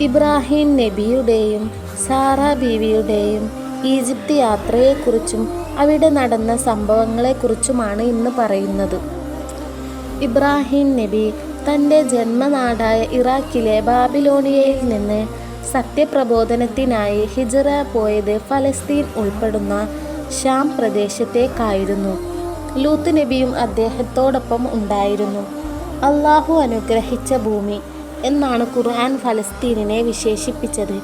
Ibrahim നബിയുടെയും Sara ബീവിയുടെയും Egypt യാത്രയെക്കുറിച്ചും അവിടെ നടന്ന സംഭവങ്ങളെക്കുറിച്ചുമാണ് ഇന്ന് പറയുന്നത്. ഇബ്രാഹിം നബി തൻ്റെ ജന്മനാടായ ഇറാഖിലെ ബാബിലോണിയയിൽ നിന്ന് സത്യപ്രബോധനത്തിനായി ഹിജ്റ പോയത് ഫലസ്തീൻ ഉൾപ്പെടുന്ന ഷാം പ്രദേശത്തേക്കായിരുന്നു. ലൂത്ത് നബിയും അദ്ദേഹത്തോടൊപ്പം ഉണ്ടായിരുന്നു. അള്ളാഹു അനുഗ്രഹിച്ച ഭൂമി എന്നാണ് ഖുർആൻ ഫലസ്തീനിനെ വിശേഷിപ്പിച്ചത്.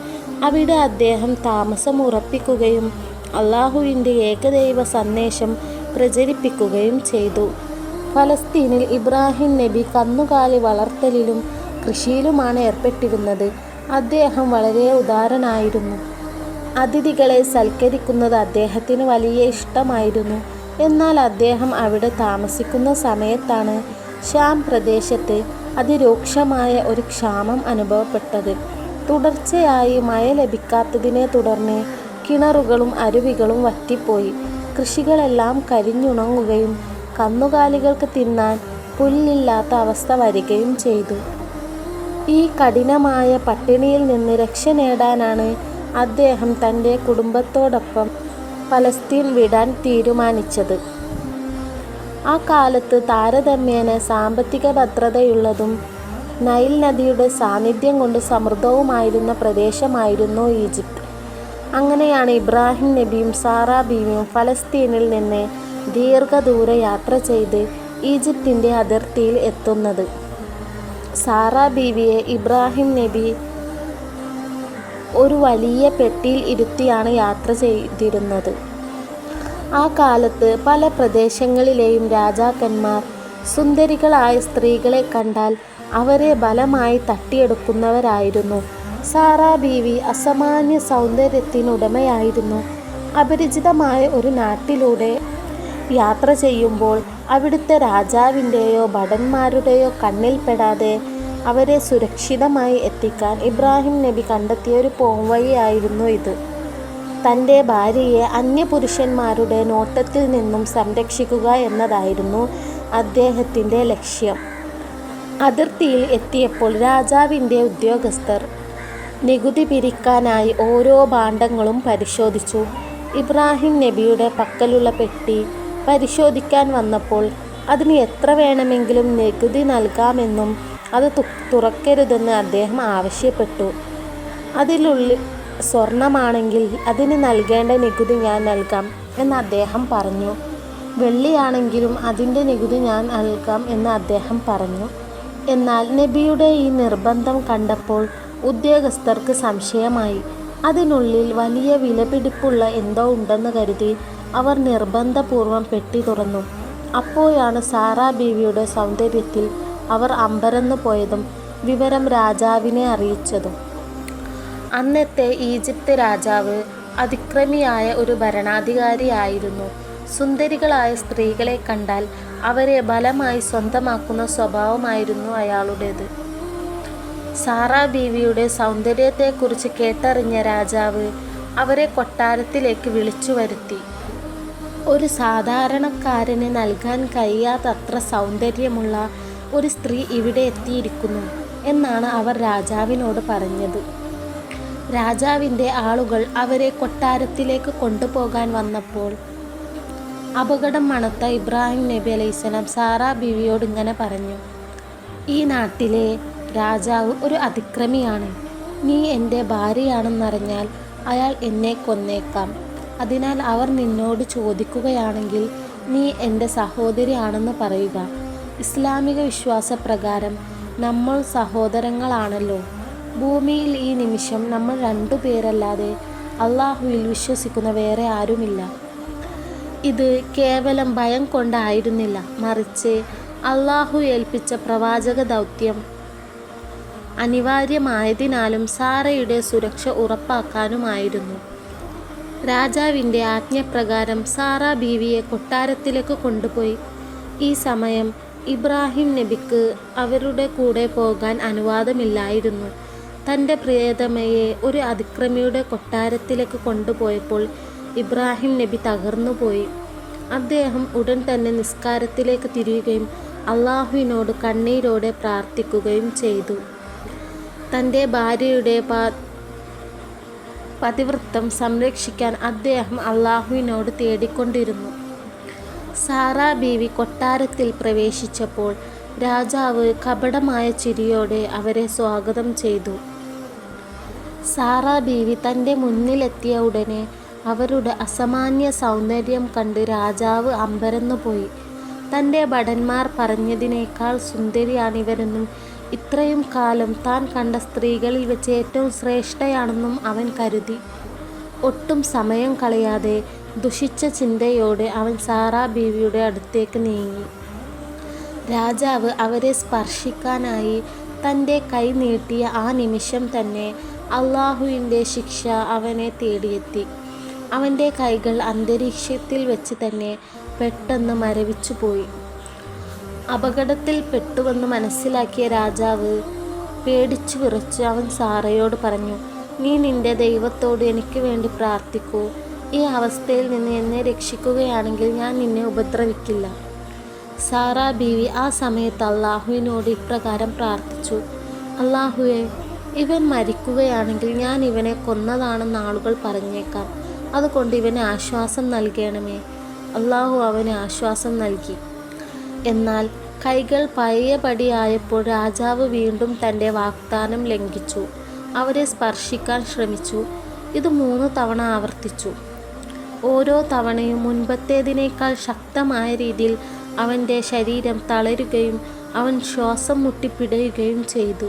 അവിടെ അദ്ദേഹം താമസം ഉറപ്പിക്കുകയും അള്ളാഹുവിൻ്റെ ഏകദൈവ സന്ദേശം പ്രചരിപ്പിക്കുകയും ചെയ്തു. ഫലസ്തീനിൽ ഇബ്രാഹിം നബി കന്നുകാലി വളർത്തലിലും കൃഷിയിലുമാണ് ഏർപ്പെട്ടിരുന്നത്. അദ്ദേഹം വളരെ ഉദാരനായിരുന്നു. അതിഥികളെ സൽക്കരിക്കുന്നത് അദ്ദേഹത്തിന് വലിയ ഇഷ്ടമായിരുന്നു. എന്നാൽ അദ്ദേഹം അവിടെ താമസിക്കുന്ന സമയത്താണ് ഷാം പ്രദേശത്ത് അതിരൂക്ഷമായ ഒരു ക്ഷാമം അനുഭവപ്പെട്ടത്. തുടർച്ചയായി മഴ ലഭിക്കാത്തതിനെ തുടർന്ന് കിണറുകളും അരുവികളും വറ്റിപ്പോയി. കൃഷികളെല്ലാം കരിഞ്ഞുണങ്ങുകയും കന്നുകാലികൾക്ക് തിന്നാൻ പുല്ലില്ലാത്ത അവസ്ഥ വരികയും ചെയ്തു. ഈ കഠിനമായ പട്ടിണിയിൽ നിന്ന് രക്ഷ നേടാനാണ് അദ്ദേഹം തൻ്റെ കുടുംബത്തോടൊപ്പം ഫലസ്തീൻ വിടാൻ തീരുമാനിച്ചത്. ആ കാലത്ത് താരതമ്യേന സാമ്പത്തിക ഭദ്രതയുള്ളതും നൈൽ നദിയുടെ സാന്നിധ്യം കൊണ്ട് സമൃദ്ധവുമായിരുന്ന പ്രദേശമായിരുന്നു ഈജിപ്ത്. അങ്ങനെയാണ് ഇബ്രാഹിം നബിയും സാറ ബീവിയും ഫലസ്തീനിൽ നിന്ന് ദീർഘദൂര യാത്ര ചെയ്ത് ഈജിപ്തിൻ്റെ അതിർത്തിയിൽ എത്തുന്നത്. സാറ ബീവിയെ ഇബ്രാഹിം നബി ഒരു വലിയ പെട്ടിയിൽ ഇരുത്തിയാണ് യാത്ര ചെയ്തിരുന്നത്. ആ കാലത്ത് പല പ്രദേശങ്ങളിലെയും രാജാക്കന്മാർ സുന്ദരികളായ സ്ത്രീകളെ കണ്ടാൽ അവരെ ബലമായി തട്ടിയെടുക്കുന്നവരായിരുന്നു. സാറ ബീവി അസാമാന്യ സൗന്ദര്യത്തിനുടമയായിരുന്നു. അപരിചിതമായ ഒരു നാട്ടിലൂടെ യാത്ര ചെയ്യുമ്പോൾ അവിടുത്തെ രാജാവിൻ്റെയോ ഭടന്മാരുടെയോ കണ്ണിൽപ്പെടാതെ അവരെ സുരക്ഷിതമായി എത്തിക്കാൻ ഇബ്രാഹിം നബി കണ്ടെത്തിയ ഒരു പോംവഴിയായിരുന്നു ഇത്. തൻ്റെ ഭാര്യയെ അന്യപുരുഷന്മാരുടെ നോട്ടത്തിൽ നിന്നും സംരക്ഷിക്കുക എന്നതായിരുന്നു അദ്ദേഹത്തിൻ്റെ ലക്ഷ്യം. അതിർത്തിയിൽ എത്തിയപ്പോൾ രാജാവിൻ്റെ ഉദ്യോഗസ്ഥർ നികുതി പിരിക്കാനായി ഓരോ ഭാണ്ഡങ്ങളും പരിശോധിച്ചു. ഇബ്രാഹിം നബിയുടെ പക്കലുള്ള പെട്ടി പരിശോധിക്കാൻ വന്നപ്പോൾ അതിന് എത്ര വേണമെങ്കിലും നികുതി നൽകാമെന്നും അത് തുറക്കരുതെന്ന് അദ്ദേഹം ആവശ്യപ്പെട്ടു. അതിലുള്ളിൽ സ്വർണമാണെങ്കിൽ അതിന് നൽകേണ്ട നികുതി ഞാൻ നൽകാം എന്ന് അദ്ദേഹം പറഞ്ഞു. വെള്ളിയാണെങ്കിലും അതിൻ്റെ നികുതി ഞാൻ നൽകാം എന്ന് അദ്ദേഹം പറഞ്ഞു. എന്നാൽ നബിയുടെ ഈ നിർബന്ധം കണ്ടപ്പോൾ ഉദ്യോഗസ്ഥർക്ക് സംശയമായി. അതിനുള്ളിൽ വലിയ വിലപിടിപ്പുള്ള എന്തോ ഉണ്ടെന്ന് കരുതി അവർ നിർബന്ധപൂർവം പെട്ടി തുറന്നു. അപ്പോഴാണ് സാറ ബീവിയുടെ സൗന്ദര്യത്തിൽ അവർ അമ്പരന്നു പോയതും വിവരം രാജാവിനെ അറിയിച്ചതും. അന്നത്തെ ഈജിപ്ത് രാജാവ് അതിക്രമിയായ ഒരു ഭരണാധികാരിയായിരുന്നു. സുന്ദരികളായ സ്ത്രീകളെ കണ്ടാൽ അവരെ ബലമായി സ്വന്തമാക്കുന്ന സ്വഭാവമായിരുന്നു അയാളുടേത്. സാറ ബീവിയുടെ സൗന്ദര്യത്തെക്കുറിച്ച് കേട്ടറിഞ്ഞ രാജാവ് അവരെ കൊട്ടാരത്തിലേക്ക് വിളിച്ചു വരുത്തി. ഒരു സാധാരണക്കാരന് നൽകാൻ കഴിയാത്തത്ര സൗന്ദര്യമുള്ള ഒരു സ്ത്രീ ഇവിടെ എത്തിയിരിക്കുന്നു എന്നാണ് അവർ രാജാവിനോട് പറഞ്ഞത്. രാജാവിൻ്റെ ആളുകൾ അവരെ കൊട്ടാരത്തിലേക്ക് കൊണ്ടുപോകാൻ വന്നപ്പോൾ അപകടം മണത്ത ഇബ്രാഹിം നബി അലൈഹിസ്സലാം സാറ ബീവിയോട് ഇങ്ങനെ പറഞ്ഞു: ഈ നാട്ടിലെ രാജാവ് ഒരു അതിക്രമിയാണ്. നീ എൻ്റെ ഭാര്യയാണെന്നറിഞ്ഞാൽ അയാൾ എന്നെ കൊന്നേക്കാം. അതിനാൽ അവർ നിന്നോട് ചോദിക്കുകയാണെങ്കിൽ നീ എൻ്റെ സഹോദരിയാണെന്ന് പറയുക. ഇസ്ലാമിക വിശ്വാസപ്രകാരം നമ്മൾ സഹോദരങ്ങളാണല്ലോ. ഭൂമിയിൽ ഈ നിമിഷം നമ്മൾ രണ്ടുപേരല്ലാതെ അള്ളാഹുവിൽ വിശ്വസിക്കുന്ന വേറെ ആരുമില്ല. ഇത് കേവലം ഭയം കൊണ്ടായിരുന്നില്ല, മറിച്ച് അള്ളാഹു ഏൽപ്പിച്ച പ്രവാചക ദൗത്യം അനിവാര്യമായതിനാലും സാറയുടെ സുരക്ഷ ഉറപ്പാക്കാനുമായിരുന്നു. രാജാവിൻ്റെ ആജ്ഞപ്രകാരം സാറ ബീവിയെ കൊട്ടാരത്തിലേക്ക് കൊണ്ടുപോയി. ഈ സമയം ഇബ്രാഹിം നബിക്ക് അവരുടെ കൂടെ പോകാൻ അനുവാദമില്ലായിരുന്നു. തൻ്റെ പ്രിയതമയെ ഒരു അതിക്രമിയുടെ കൊട്ടാരത്തിലേക്ക് കൊണ്ടുപോയപ്പോൾ ഇബ്രാഹിം നബി തകർന്നുപോയി. അദ്ദേഹം ഉടൻ തന്നെ നിസ്കാരത്തിലേക്ക് തിരിയുകയും അള്ളാഹുവിനോട് കണ്ണീരോടെ പ്രാർത്ഥിക്കുകയും ചെയ്തു. തൻ്റെ ഭാര്യയുടെ പതിവ്രത്യം സംരക്ഷിക്കാൻ അദ്ദേഹം അള്ളാഹുവിനോട് തേടിക്കൊണ്ടിരുന്നു. സാറാ ബീവി കൊട്ടാരത്തിൽ പ്രവേശിച്ചപ്പോൾ രാജാവ് കപടമായ ചിരിയോടെ അവരെ സ്വാഗതം ചെയ്തു. സാറാ ബീവി തൻ്റെ മുന്നിലെത്തിയ ഉടനെ അവരുടെ അസാമാന്യ സൗന്ദര്യം കണ്ട് രാജാവ് അമ്പരന്നുപോയി. തൻ്റെ ഭടന്മാർ പറഞ്ഞതിനേക്കാൾ സുന്ദരിയാണിവരെന്നും ഇത്രയും കാലം താൻ കണ്ട സ്ത്രീകളിൽ വെച്ച് ഏറ്റവും ശ്രേഷ്ഠയാണെന്നും അവൻ കരുതി. ഒട്ടും സമയം കളയാതെ ദുഷിച്ച ചിന്തയോടെ അവൻ സാറാ ബീവിയുടെ അടുത്തേക്ക് നീങ്ങി. രാജാവ് അവരെ സ്പർശിക്കാനായി തൻ്റെ കൈ നീട്ടിയ ആ നിമിഷം തന്നെ അള്ളാഹുവിൻ്റെ ശിക്ഷ അവനെ തേടിയെത്തി. അവൻ്റെ കൈകൾ അന്തരീക്ഷത്തിൽ വെച്ച് തന്നെ പെട്ടെന്ന് മരവിച്ചുപോയി. അപകടത്തിൽ പെട്ടുവെന്ന് മനസ്സിലാക്കിയ രാജാവ് പേടിച്ചു വിറച്ച് അവൻ സാറയോട് പറഞ്ഞു, നീ നിന്റെ ദൈവത്തോട് എനിക്ക് വേണ്ടി പ്രാർത്ഥിക്കൂ. ഈ അവസ്ഥയിൽ നിന്ന് എന്നെ രക്ഷിക്കുകയാണെങ്കിൽ ഞാൻ നിന്നെ ഉപദ്രവിക്കില്ല. സാറാ ബീവി ആ സമയത്ത് അള്ളാഹുവിനോട് ഇപ്രകാരം പ്രാർത്ഥിച്ചു, അള്ളാഹുവേ, ഇവൻ മരിക്കുകയാണെങ്കിൽ ഞാൻ ഇവനെ കൊന്നതാണെന്ന് ആളുകൾ പറഞ്ഞേക്കാം. അതുകൊണ്ട് ഇവന് ആശ്വാസം നൽകണമേ. അള്ളാഹു അവന് ആശ്വാസം നൽകി. എന്നാൽ കൈകൾ പഴയപടിയായപ്പോൾ രാജാവ് വീണ്ടും തൻ്റെ വാഗ്ദാനം ലംഘിച്ചു. അവരെ സ്പർശിക്കാൻ ശ്രമിച്ചു. ഇത് 3 തവണ ആവർത്തിച്ചു. ഓരോ തവണയും മുൻപത്തേതിനേക്കാൾ ശക്തമായ രീതിയിൽ അവൻ്റെ ശരീരം തളരുകയും അവൻ ശ്വാസം മുട്ടിപ്പിടയുകയും ചെയ്തു.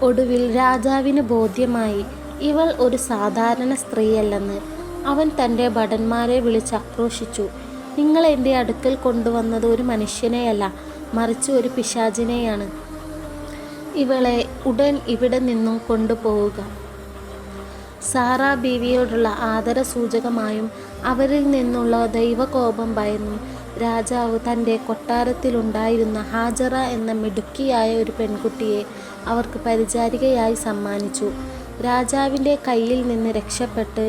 ഒടുവിൽ രാജാവിന് ബോധ്യമായി ഇവൾ ഒരു സാധാരണ സ്ത്രീയല്ലെന്ന്. അവൻ തൻ്റെ ഭടന്മാരെ വിളിച്ചാക്രോശിച്ചു, നിങ്ങൾ എൻ്റെ അടുക്കൽ കൊണ്ടുവന്നത് ഒരു മനുഷ്യനെയല്ല, മറിച്ച് ഒരു പിശാചിനെയാണ്. ഇവളെ ഉടൻ ഇവിടെ നിന്നും കൊണ്ടുപോവുക. സാറാ ബീവിയോടുള്ള ആദരസൂചകമായും അവരിൽ നിന്നുള്ള ദൈവകോപം ഭയന്നും രാജാവ് തൻ്റെ കൊട്ടാരത്തിലുണ്ടായിരുന്ന ഹാജറ എന്ന മിടുക്കിയായ ഒരു പെൺകുട്ടിയെ അവർക്ക് പരിചാരികയായി സമ്മാനിച്ചു. രാജാവിൻ്റെ കയ്യിൽ നിന്ന് രക്ഷപ്പെട്ട്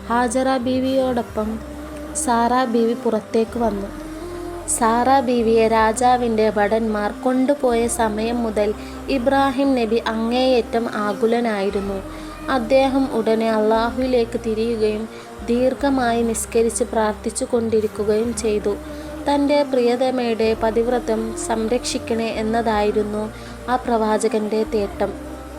ഹാജറ ബീവിയോടൊപ്പം സാറാ ബീവി പുറത്തേക്ക് വന്നു. സാറാ ബീവിയെ രാജാവിൻ്റെ ഭടന്മാർ കൊണ്ടുപോയ സമയം മുതൽ ഇബ്രാഹിം നബി അങ്ങേയറ്റം ആകുലനായിരുന്നു. അദ്ദേഹം ഉടനെ അള്ളാഹുവിലേക്ക് തിരിയുകയും ദീർഘമായി നിസ്കരിച്ച് പ്രാർത്ഥിച്ചു കൊണ്ടിരിക്കുകയും ചെയ്തു. തൻ്റെ പ്രിയതമയുടെ പതിവ്രത്യം സംരക്ഷിക്കണേ എന്നതായിരുന്നു ആ പ്രവാചകൻ്റെ തേട്ടം.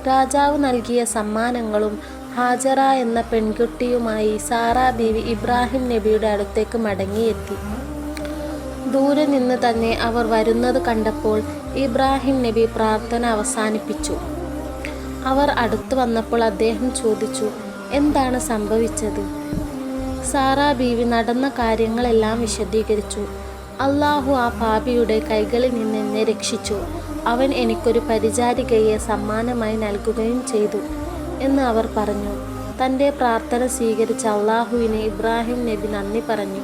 രാജാവ് നൽകിയ സമ്മാനങ്ങളും ഹാജറ എന്ന പെൺകുട്ടിയുമായി സാറാ ബീവി ഇബ്രാഹിം നബിയുടെ അടുത്തേക്ക് മടങ്ങിയെത്തി. ദൂരെ നിന്ന് തന്നെ അവർ വരുന്നത് കണ്ടപ്പോൾ ഇബ്രാഹിം നബി പ്രാർത്ഥന അവസാനിപ്പിച്ചു. അവർ അടുത്തു വന്നപ്പോൾ അദ്ദേഹം ചോദിച്ചു, എന്താണ് സംഭവിച്ചത്? സാറാ ബീവി നടന്ന കാര്യങ്ങളെല്ലാം വിശദീകരിച്ചു. അള്ളാഹു ആ പാപിയുടെ കൈകളിൽ നിന്ന് എന്നെ രക്ഷിച്ചു. അവൻ എനിക്കൊരു പരിചാരികയെ സമ്മാനമായി നൽകുകയും ചെയ്തു എന്ന് അവർ പറഞ്ഞു. തൻ്റെ പ്രാർത്ഥന സ്വീകരിച്ച അള്ളാഹുവിന് ഇബ്രാഹിം നബി നന്ദി പറഞ്ഞു.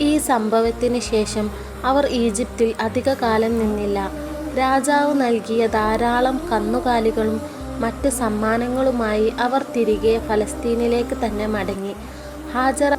ഈ സംഭവത്തിന് ശേഷം അവർ ഈജിപ്തിൽ അധിക കാലം നിന്നില്ല. രാജാവ് നൽകിയ ധാരാളം കന്നുകാലികളും മറ്റ് സമ്മാനങ്ങളുമായി അവർ തിരികെ ഫലസ്തീനിലേക്ക് തന്നെ മടങ്ങി. ഹാജറ